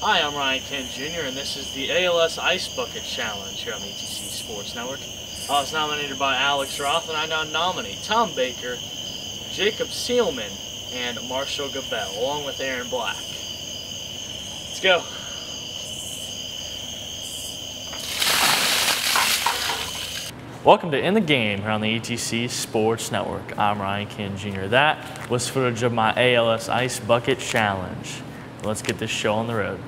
Hi, I'm Ryan Kent Jr. and this is the ALS Ice Bucket Challenge here on the ETC Sports Network. I was nominated by Alex Roth, and I now nominate Tom Baker, Jacob Seelman, and Marshall Gabell, along with Aaron Black. Let's go. Welcome to In the Game here on the ETC Sports Network. I'm Ryan Kent Jr. That was footage of my ALS Ice Bucket Challenge. Let's get this show on the road.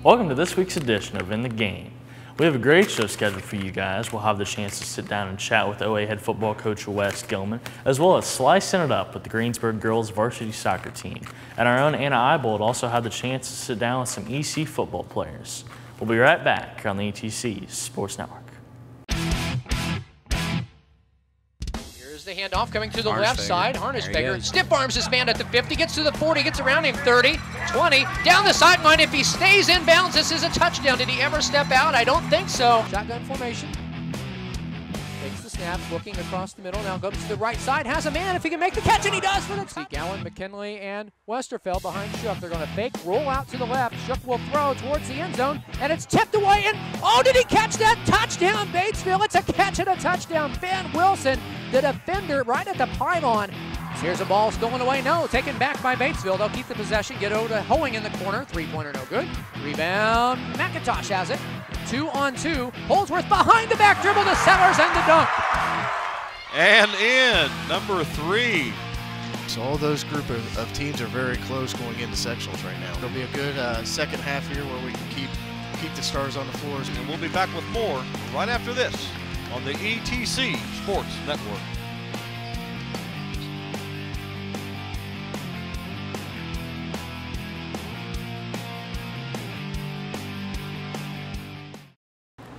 Welcome to this week's edition of In the Game. We have a great show scheduled for you guys. We'll have the chance to sit down and chat with OA head football coach Wes Gilman, as well as slicing it up with the Greensburg girls varsity soccer team. And our own Anna Eibold also had the chance to sit down with some EC football players. We'll be right back here on the ETC Sports Network. The handoff coming to the left side. Harnisberger stiff arms this man at the 50, gets to the 40, gets around him 30, 20, down the sideline. If he stays in bounds, this is a touchdown. Did he ever step out? I don't think so. Shotgun formation. Takes the snap, looking across the middle, now goes to the right side, has a man if he can make the catch, and he does for the touchdown. Gowan, McKinley, and Westerfeld behind Shook. They're going to fake, roll out to the left. Shook will throw towards the end zone, and it's tipped away, and oh, did he catch that? Touchdown, Batesville. It's a catch and a touchdown. Ben Wilson, the defender, right at the pylon. Here's a ball stolen away. No, taken back by Batesville. They'll keep the possession, get over to Hoeing in the corner. Three-pointer, no good. Rebound, McIntosh has it. 2-on-2. Holdsworth behind the back dribble to Sellers and the dunk. And in, number 3. So all those group of teams are very close going into sectionals right now. It'll be a good second half here where we can keep the stars on the floors. And we'll be back with more right after this on the ETC Sports Network.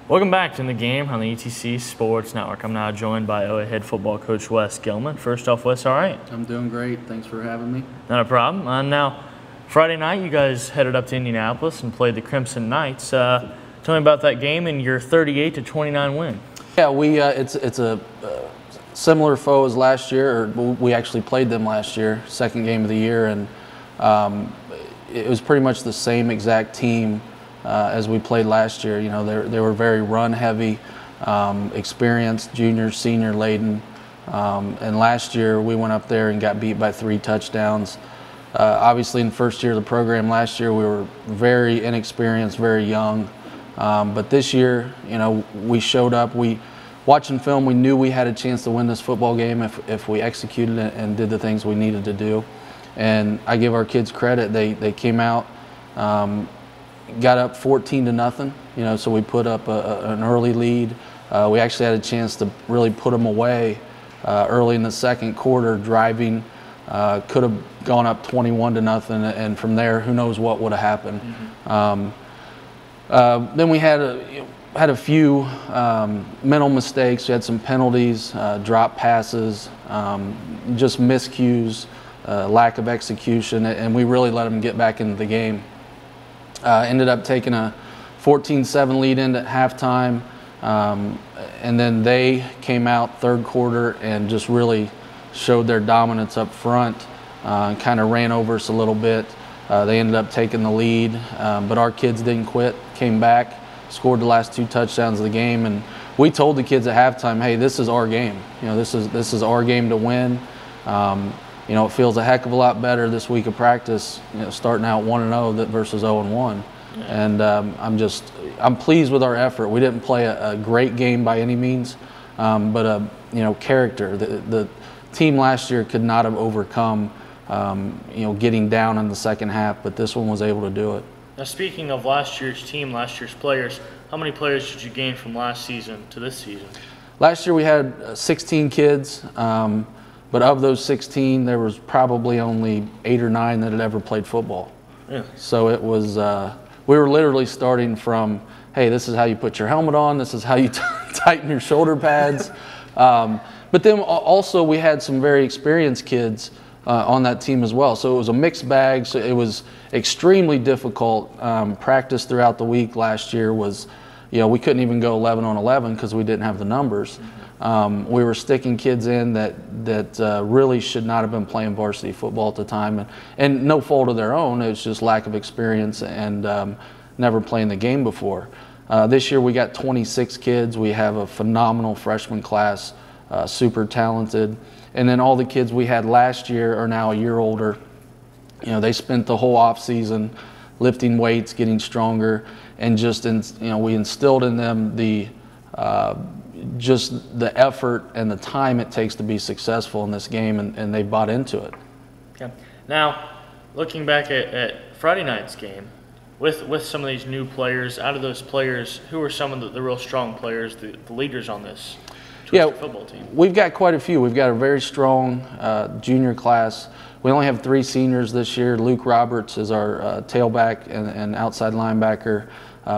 Welcome back to In the Game on the ETC Sports Network. I'm now joined by OA head football coach Wes Gilman. First off, Wes, all right? I'm doing great. Thanks for having me. Not a problem. Now, Friday night, you guys headed up to Indianapolis and played the Crimson Knights. Tell me about that game and your 38-29 win. Yeah, it's a similar foe as last year. Or we actually played them last year, second game of the year, and it was pretty much the same exact team as we played last year. You know, they were very run heavy, experienced, junior, senior laden, and last year we went up there and got beat by 3 touchdowns. Obviously, in the first year of the program last year, we were very inexperienced, very young. But this year, you know, we showed up. Watching film, we knew we had a chance to win this football game if we executed it and did the things we needed to do. And I give our kids credit. They came out, got up 14-0. You know, so we put up an early lead. We actually had a chance to really put them away early in the second quarter, driving. Could have gone up 21-0, and from there, who knows what would have happened. Mm-hmm. Then we had a few mental mistakes. We had some penalties, drop passes, just miscues, lack of execution, and we really let them get back into the game. Ended up taking a 14-7 lead in at halftime, and then they came out third quarter and just really showed their dominance up front, kind of ran over us a little bit. They ended up taking the lead, but our kids didn't quit, came back, scored the last 2 touchdowns of the game, and we told the kids at halftime, hey, this is our game. You know, this is our game to win. You know, it feels a heck of a lot better this week of practice, you know, starting out 1-0 versus 0-1. Yeah. And I'm pleased with our effort. We didn't play a great game by any means, but you know, character. The team last year could not have overcome you know, getting down in the second half, but this one was able to do it. Now, speaking of last year's team, last year's players, how many players did you gain from last season to this season? Last year we had 16 kids. But of those 16, there was probably only 8 or 9 that had ever played football. Really? So it was, we were literally starting from hey, this is how you put your helmet on, this is how you tighten your shoulder pads. But then also we had some very experienced kids on that team as well. So it was a mixed bag. So it was extremely difficult. Practice throughout the week last year was, we couldn't even go 11 on 11 because we didn't have the numbers. We were sticking kids in that really should not have been playing varsity football at the time, and no fault of their own. It was just lack of experience and never playing the game before. This year we got 26 kids. We have a phenomenal freshman class, super talented. And then all the kids we had last year are now a year older. They spent the whole off season lifting weights, getting stronger, and just we instilled in them just the effort and the time it takes to be successful in this game, and they bought into it. Okay. Now, looking back at Friday night's game, with some of these new players, out of those players, who are some of the real strong players, the leaders on this football team? We've got quite a few. We've got a very strong junior class. We only have 3 seniors this year. Luke Roberts is our tailback and outside linebacker.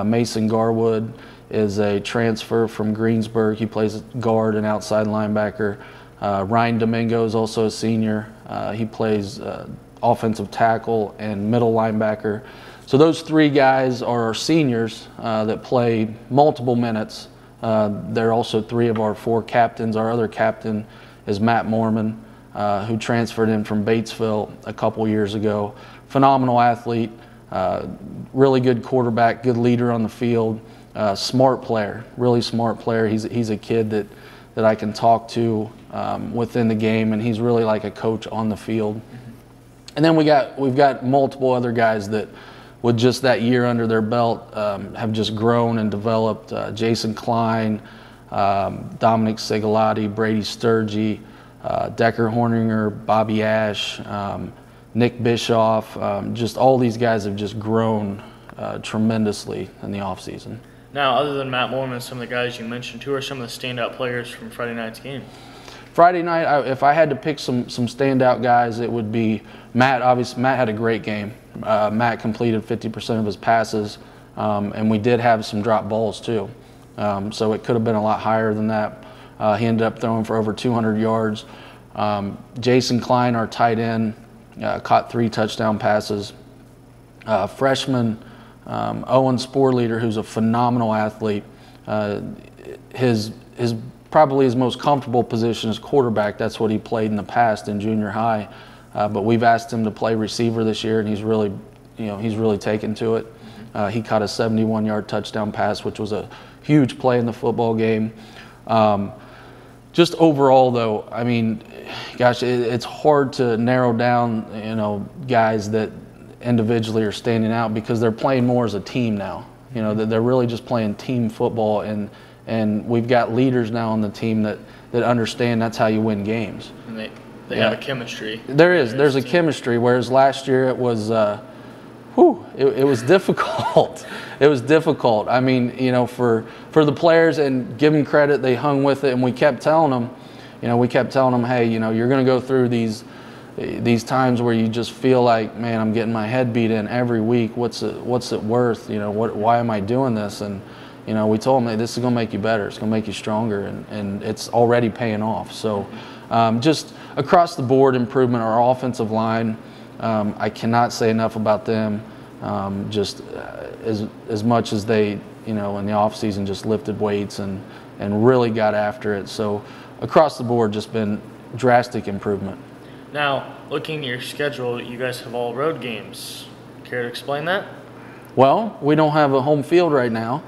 Mason Garwood is a transfer from Greensburg. He plays guard and outside linebacker. Ryan Domingo is also a senior. He plays offensive tackle and middle linebacker. So those 3 guys are our seniors that play multiple minutes. They're also 3 of our 4 captains. Our other captain is Matt Mormon, who transferred in from Batesville a couple years ago. Phenomenal athlete, really good quarterback, good leader on the field, smart player, really smart player. He's a kid that I can talk to within the game, and he's really like a coach on the field. And then we've got multiple other guys that, with just that year under their belt, have just grown and developed. Jason Klein, Dominic Sigalotti, Brady Sturgey, Decker Horninger, Bobby Ash, Nick Bischoff. Just all these guys have just grown tremendously in the offseason. Now, other than Matt Mormon and some of the guys you mentioned, who are some of the standout players from Friday night's game? Friday night, if I had to pick some standout guys, it would be Matt. Obviously, Matt had a great game. Matt completed 50% of his passes, and we did have some drop balls too. So it could have been a lot higher than that. He ended up throwing for over 200 yards. Jason Klein, our tight end, caught 3 touchdown passes. Freshman Owen Sporleader, who's a phenomenal athlete, his probably his most comfortable position is quarterback. That's what he played in the past in junior high. But we've asked him to play receiver this year, and he's really taken to it. He caught a 71-yard touchdown pass, which was a huge play in the football game. Just overall, though, I mean, gosh, it's hard to narrow down, guys that individually are standing out because they're playing more as a team now. They're really just playing team football, and we've got leaders now on the team that understand that's how you win games. And they have a chemistry. There's a chemistry, whereas last year it was, it was difficult. It was difficult. I mean, for the players, and give them credit, they hung with it, and we kept telling them, hey, you're going to go through these times where you just feel like, man, I'm getting my head beat in every week. What's it worth? Why am I doing this? And we told them, hey, this is going to make you better. It's going to make you stronger, and it's already paying off. So just across the board improvement. Our offensive line, I cannot say enough about them. Just as much as they, in the offseason just lifted weights and really got after it. So across the board, just been drastic improvement. Now, looking at your schedule, you guys have all road games. Care to explain that? Well, we don't have a home field right now,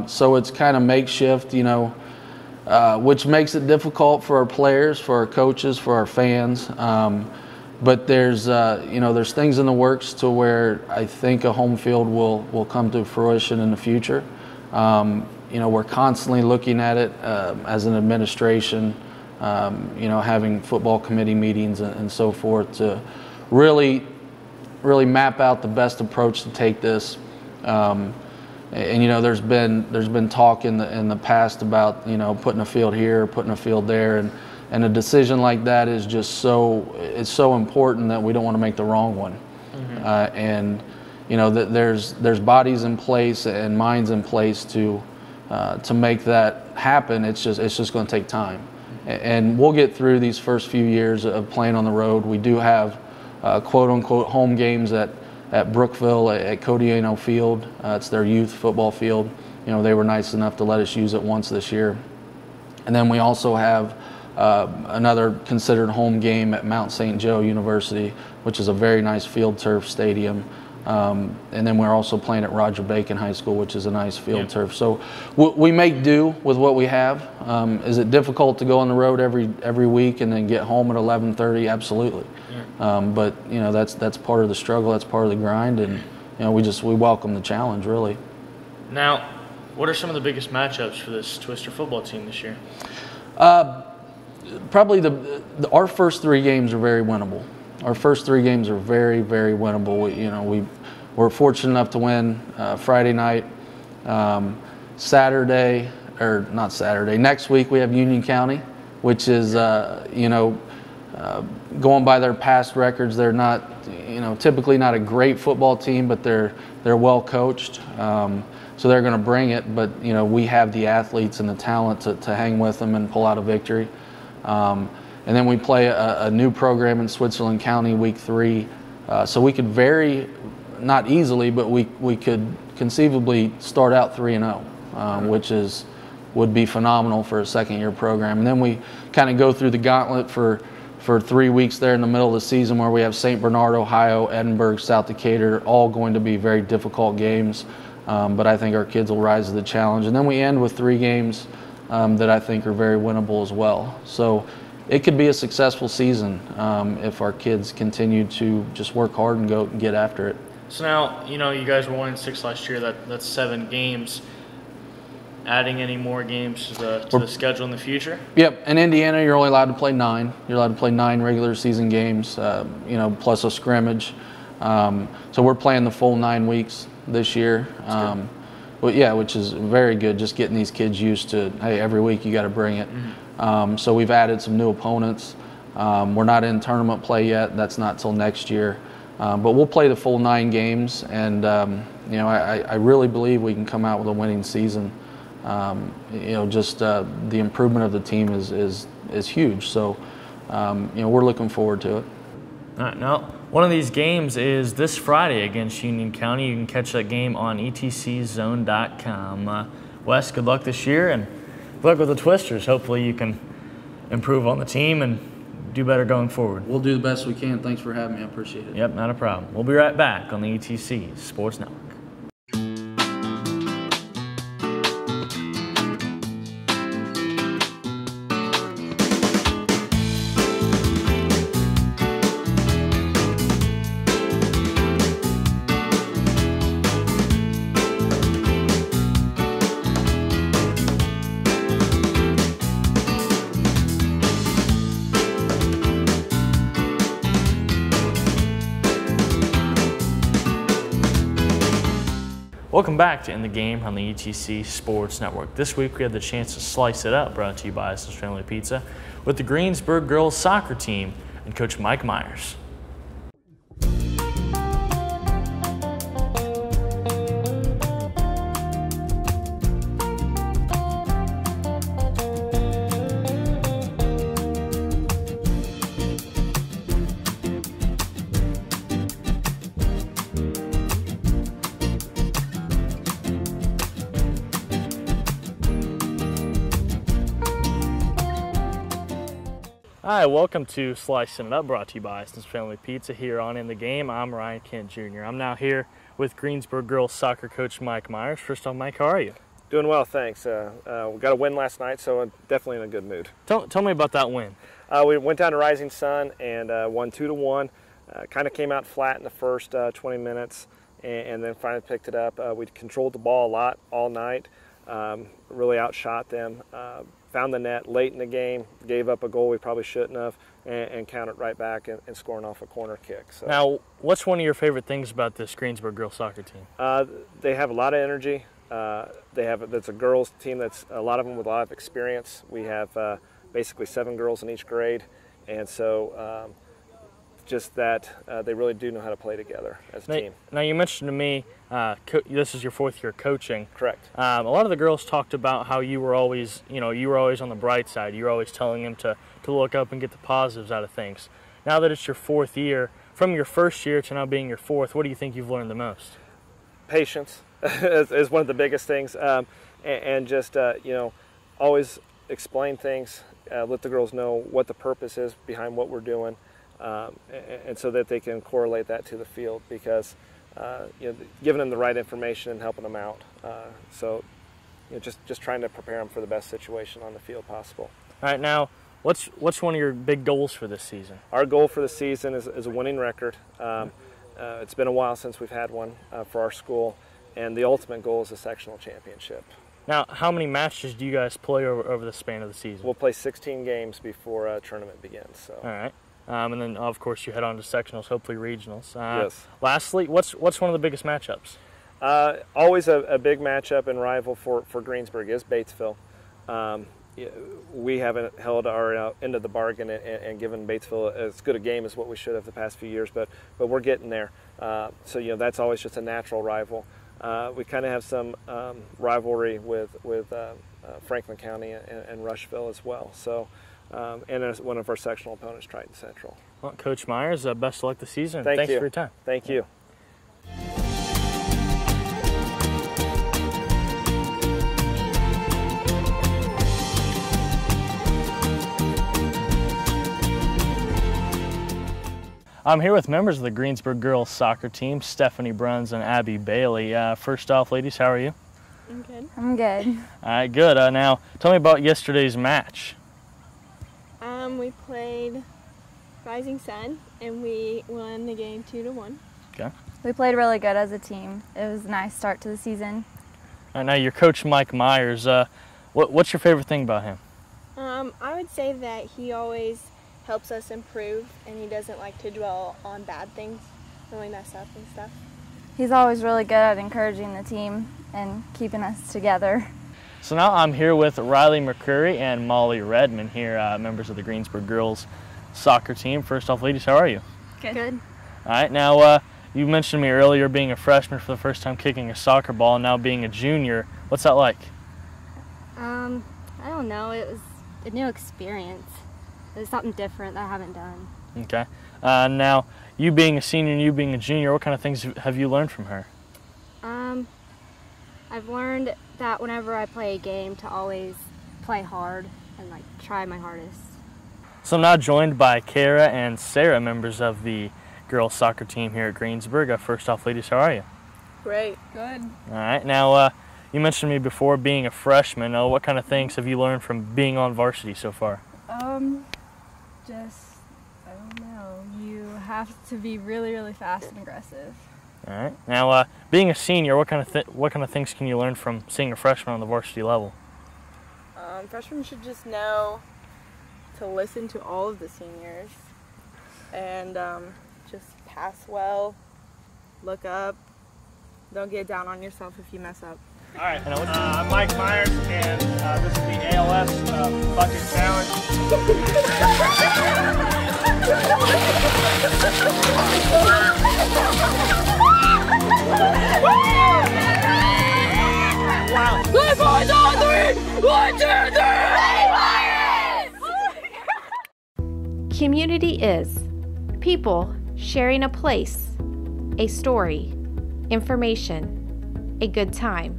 so it's kind of makeshift, which makes it difficult for our players, for our coaches, for our fans. But there's things in the works to where I think a home field will come to fruition in the future. We're constantly looking at it as an administration, having football committee meetings and so forth to really map out the best approach to take this. There's been talk in the past about putting a field here, putting a field there, and a decision like that is just so important that we don't want to make the wrong one. Mm-hmm. you know, there's bodies in place and minds in place to make that happen. It's just going to take time, and we'll get through these first few years of playing on the road. We do have quote unquote home games at Brookville at Codiano Field. It's their youth football field. You know, they were nice enough to let us use it once this year. And then we also have another considered home game at Mount St. Joe University, which is a very nice field turf stadium. And then we're also playing at Roger Bacon High School, which is a nice field turf. So we make do with what we have. Is it difficult to go on the road every week and then get home at 11:30? Absolutely. But you know, that's part of the struggle. That's part of the grind, and you know, we welcome the challenge, really. Now, what are some of the biggest matchups for this Twister football team this year? Probably our first 3 games are very winnable. Our first 3 games are very, very winnable. We're fortunate enough to win Friday night. Next week we have Union County, which is going by their past records, they're not, typically not a great football team, but they're well coached. So they're going to bring it, but we have the athletes and the talent to hang with them and pull out a victory. And then we play a new program in Switzerland County week 3. So we could not easily, but we could conceivably start out 3-0, which would be phenomenal for a second-year program. And then we kind of go through the gauntlet for 3 weeks there in the middle of the season, where we have St. Bernard, Ohio, Edinburgh, South Decatur, all going to be very difficult games. But I think our kids will rise to the challenge. And then we end with 3 games that I think are very winnable as well. So it could be a successful season if our kids continue to just work hard and go and get after it. So now, you guys were 1-6 last year. That's 7 games. Adding any more games to the schedule in the future? Yep. In Indiana, you're only allowed to play 9. You're allowed to play 9 regular season games, plus a scrimmage. So we're playing the full 9 weeks this year. Which is very good, just getting these kids used to, hey, every week you got to bring it. Mm-hmm. So we've added some new opponents. We're not in tournament play yet. That's not till next year. But we'll play the full 9 games, and I really believe we can come out with a winning season. The improvement of the team is huge. So we're looking forward to it. All right, now one of these games is this Friday against Union County. You can catch that game on etczone.com. Wes, good luck this year, and good luck with the Twisters. Hopefully you can improve on the team and do better going forward. We'll do the best we can. Thanks for having me. I appreciate it. Yep, not a problem. We'll be right back on the ETC Sports Network. Welcome back to In the Game on the ETC Sports Network. This week we had the chance to slice it up, brought to you by Islands Family Pizza, with the Greensburg girls soccer team and Coach Mike Myers. Hi, welcome to Slicing It Up, brought to you by Islands Family Pizza here on In the Game. I'm Ryan Kent Jr. I'm now here with Greensburg girls soccer coach Mike Myers. First off, Mike, how are you? Doing well, thanks. We got a win last night, so I'm definitely in a good mood. Tell me about that win. We went down to Rising Sun and won 2-1. Kind of came out flat in the first 20 minutes and then finally picked it up. We controlled the ball a lot all night, really outshot them. Found the net late in the game, gave up a goal we probably shouldn't have, and countered right back and scoring off a corner kick. So. Now, what's one of your favorite things about this Greensburg girls soccer team? They have a lot of energy. That's a girls team that's a lot of them with a lot of experience. We have basically 7 girls in each grade, and so just that they really do know how to play together as a team. Now you mentioned to me this is your 4th year coaching. Correct. A lot of the girls talked about how you were always, you were always on the bright side. You were always telling them to look up and get the positives out of things. Now that it's your 4th year, from your 1st year to now being your 4th, what do you think you've learned the most? Patience is one of the biggest things, and just always explain things, let the girls know what the purpose is behind what we're doing, and so that they can correlate that to the field, because giving them the right information and helping them out. So just trying to prepare them for the best situation on the field possible. All right, now what's one of your big goals for this season? Our goal for the season is a winning record. It's been a while since we've had one for our school, and the ultimate goal is a sectional championship. Now, how many matches do you guys play over the span of the season? We'll play 16 games before a tournament begins. So. All right. And then, of course, you head on to sectionals, hopefully regionals. Yes. Lastly, what's one of the biggest matchups? Always a big matchup and rival for Greensburg is Batesville. We haven't held our end of the bargain and given Batesville as good a game as what we should have the past few years, but we're getting there. So that's always just a natural rival. We kind of have some rivalry with Franklin County and Rushville as well. So, and as one of our sectional opponents, Triton Central. Well, Coach Myers, best of luck this season. Thanks for your time. Thank you. I'm here with members of the Greensburg girls soccer team, Stephanie Bruns and Abby Bailey. First off, ladies, how are you? I'm good. I'm good. All right, good. Now, tell me about yesterday's match. We played Rising Sun, and we won the game 2-1. Okay. We played really good as a team. It was a nice start to the season. All right, now, your coach, Mike Myers, what's your favorite thing about him? I would say that he always helps us improve, and he doesn't like to dwell on bad things when we mess up and stuff. He's always really good at encouraging the team and keeping us together. So now I'm here with Riley Mercury and Molly Redmond here, members of the Greensburg girls soccer team. First off, ladies, how are you? Good. All right, now you mentioned to me earlier being a freshman for the first time kicking a soccer ball, now being a junior. What's that like? I don't know. It was a new experience. It was something different that I haven't done. Okay. Now, you being a senior and you being a junior, what kind of things have you learned from her? I've learned that whenever I play a game to always play hard and try my hardest. So I'm now joined by Kara and Sarah, members of the girls soccer team here at Greensburg. First off, ladies, how are you? Great. Good. All right. Now, you mentioned to me before being a freshman. What kind of things have you learned from being on varsity so far? I don't know. You have to be really, really fast and aggressive. All right. Now, being a senior, what kind of things can you learn from seeing a freshman on the varsity level? Freshmen should just know to listen to all of the seniors and just pass well, look up. Don't get down on yourself if you mess up. All right, I'm Mike Myers, and this is the ALS Bucket Challenge. Wow. Good boys on three! 1, 2, 3! Community is people sharing a place, a story, information, a good time.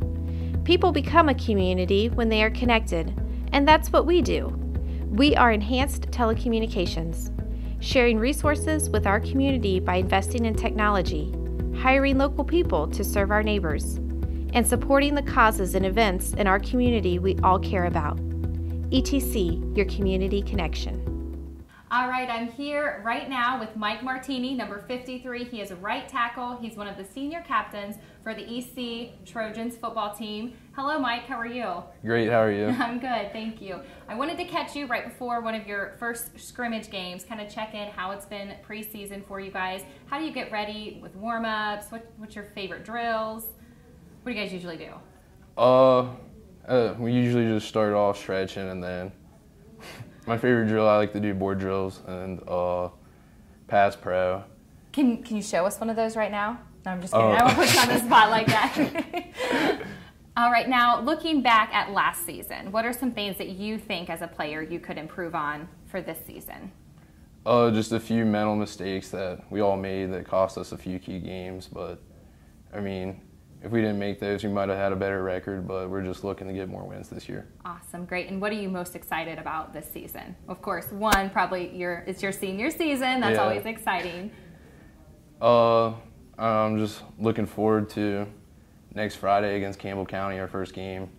People become a community when they are connected, and that's what we do. We are Enhanced Telecommunications, sharing resources with our community by investing in technology, hiring local people to serve our neighbors, and supporting the causes and events in our community we all care about. ETC, your community connection. All right, I'm here right now with Mike Martini, number 53. He is a right tackle. He's one of the senior captains for the EC Trojans football team. Hello, Mike. How are you? Great. How are you? I'm good. Thank you. I wanted to catch you right before one of your first scrimmage games, kind of check in how it's been preseason for you guys. How do you get ready with warm-ups? What's your favorite drills? What do you guys usually do? We usually just start off stretching, and then my favorite drill, I like to do board drills, and pass pro. Can you show us one of those right now? No, I'm just kidding. I won't put you on the spot like that. All right, now looking back at last season, what are some things that you think as a player you could improve on for this season? Just a few mental mistakes that we all made that cost us a few key games. But, I mean, if we didn't make those, we might have had a better record, but we're just looking to get more wins this year. Awesome, great. And what are you most excited about this season? Of course, one, probably it's your senior season. That's always exciting. I'm just looking forward to next Friday against Campbell County, our first game.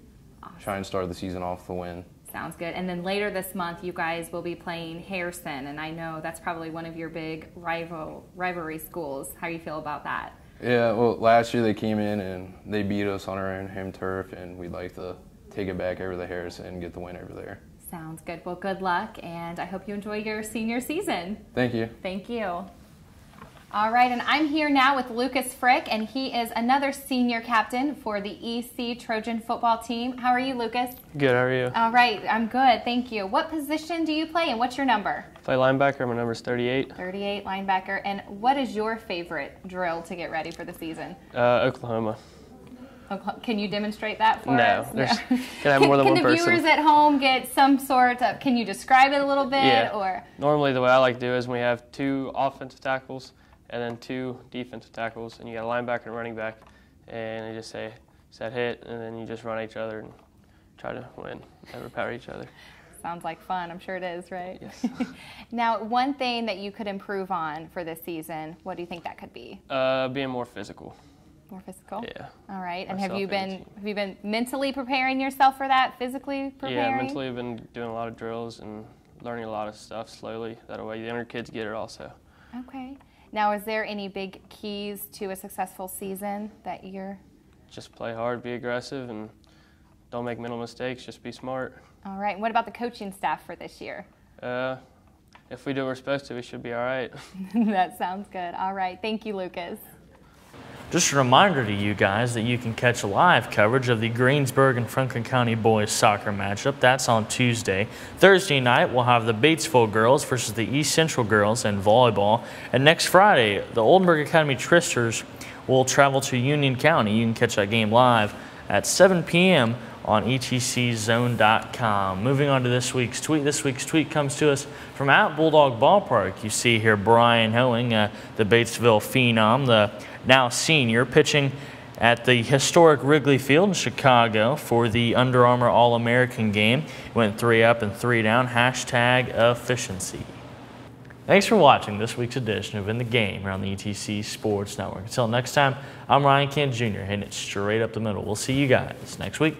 Awesome. Try and start the season off with a win. Sounds good. And then later this month, you guys will be playing Harrison, and I know that's probably one of your big rivalry schools. How do you feel about that? Yeah, well, last year they came in and they beat us on our own home turf, and we'd like to take it back over to Harrison and get the win over there. Sounds good. Well, good luck, and I hope you enjoy your senior season. Thank you. Thank you. All right, and I'm here now with Lucas Frick, and he is another senior captain for the EC Trojan football team. How are you, Lucas? Good, how are you? All right, I'm good, thank you. What position do you play, and what's your number? I play linebacker, my number's 38. 38, linebacker. And what is your favorite drill to get ready for the season? Oklahoma. Can you demonstrate that for us? No. Can I have more than one person? Can the viewers at home get some sort of, can you describe it a little bit? Yeah. Or? Normally the way I like to do is we have 2 offensive tackles and then 2 defensive tackles, and you got a linebacker and running back, and you just say, set hit, and then you just run at each other and try to win, overpower each other. Sounds like fun. I'm sure it is, right? Yes. Now, one thing that you could improve on for this season, what do you think that could be? Being more physical. More physical? Yeah. All right. And have you been mentally preparing yourself for that, physically preparing? Yeah, mentally I've been doing a lot of drills and learning a lot of stuff slowly. That way the younger kids get it also. Okay. Now, is there any big keys to a successful season that you're... Just play hard, be aggressive, and don't make mental mistakes, just be smart. All right. And what about the coaching staff for this year? If we do what we're supposed to, we should be all right. That sounds good. All right. Thank you, Lucas. Just a reminder to you guys that you can catch live coverage of the Greensburg and Franklin County boys soccer matchup. That's on Tuesday. Thursday night, we'll have the Batesville girls versus the East Central girls in volleyball. And next Friday, the Oldenburg Academy Tristers will travel to Union County. You can catch that game live at 7 p.m. on etczone.com. Moving on to this week's tweet. This week's tweet comes to us from @Bulldog Ballpark. You see here Brian Hoeing, the Batesville phenom, the now senior, pitching at the historic Wrigley Field in Chicago for the Under Armour All-American game. Went 3 up and 3 down, #efficiency. Thanks for watching this week's edition of In the Game here on the ETC Sports Network. Until next time, I'm Ryan Kent Jr., hitting it straight up the middle. We'll see you guys next week.